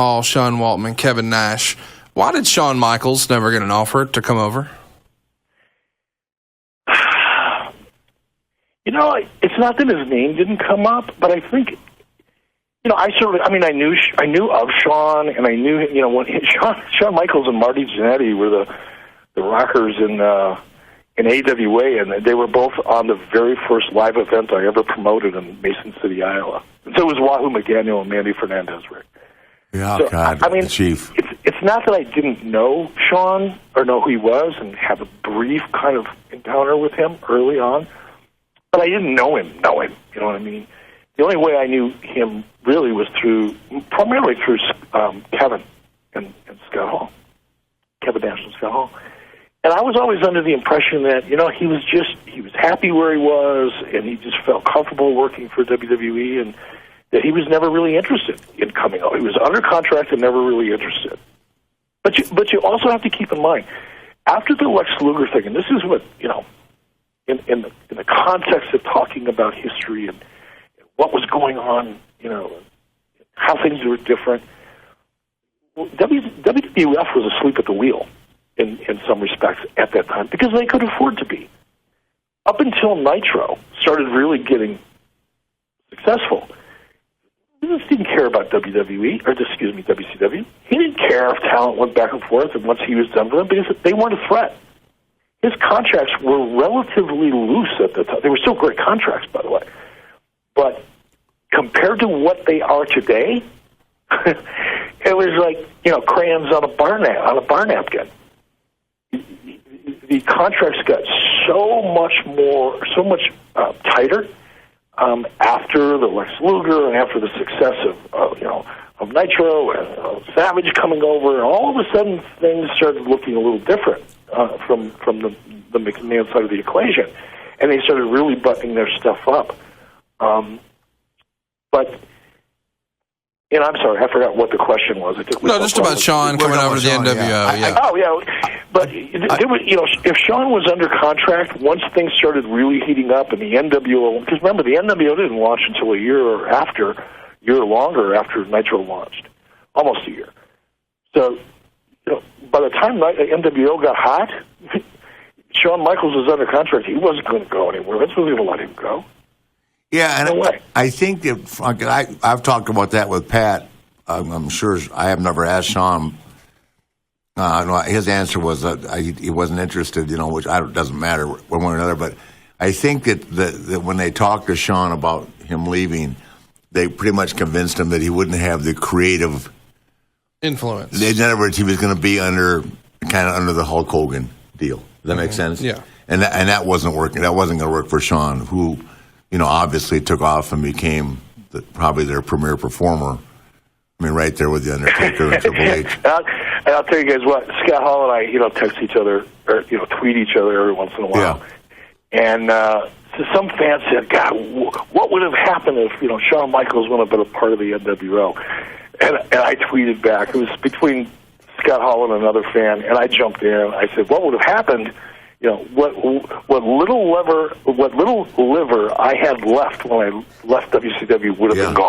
Hall, Sean Waltman, Kevin Nash. Why did Shawn Michaels never get an offer to come over? It's not that his name didn't come up, but I think, I knew of Shawn, and I knew, when Shawn Michaels and Marty Jannetty were the rockers in AWA, and they were both on the very first live event I ever promoted in Mason City, Iowa. And so it was Wahoo McDaniel and Mandy Fernandez, Rick. Yeah, so, God, the Chief. It's not that I didn't know Shawn or know who he was and have a brief kind of encounter with him early on, but I didn't know him. You know what I mean? The only way I knew him really was primarily through Kevin and Scott Hall, Kevin Nash and Scott Hall. And I was always under the impression that, he was happy where he was, and he just felt comfortable working for WWE, and that he was never really interested in coming out. He was under contract and never really interested. But you also have to keep in mind, after the Lex Luger thing, and this is what, in the context of talking about history and what was going on, how things were different, WWF was asleep at the wheel in some respects at that time because they could afford to be. Up until Nitro started really getting successful, Vince didn't care about WCW. He didn't care if talent went back and forth and once he was done with them because they weren't a threat. His contracts were relatively loose at the time. They were still great contracts, by the way. But compared to what they are today, it was like, crayons on a bar napkin. The contracts got so much tighter after the Lex Luger and after the success of Nitro and Savage coming over, and all of a sudden things started looking a little different from the McMahon side of the equation, and they started really buttoning their stuff up. I'm sorry, I forgot what the question was. Just about Shawn coming over to the NWO. But there was, if Shawn was under contract, once things started really heating up, and the NWO, because remember, the NWO didn't launch until a year longer after Nitro launched, almost a year. So, by the time the NWO got hot, Shawn Michaels was under contract. He wasn't going to go anywhere. Vince wasn't going to let him go. Yeah, and I think that I've talked about that with Pat. I'm sure I have never asked Shawn. His answer was that he wasn't interested, which doesn't matter one way or another. But I think that when they talked to Shawn about him leaving, they pretty much convinced him that he wouldn't have the creative influence. In other words, he was going to be under the Hulk Hogan deal. Does that make sense? Yeah. And that wasn't working. That wasn't going to work for Shawn, who, obviously took off and became probably their premier performer. I mean, right there with the Undertaker and Triple H. And I'll tell you guys what, Scott Hall and I, text each other or tweet each other every once in a while. Yeah. And so some fans said, God, what would have happened if Shawn Michaels would have been a part of the NWO? And I tweeted back. It was between Scott Hall and another fan, and I jumped in. I said, what would have happened? What little liver I had left when I left WCW would have been gone.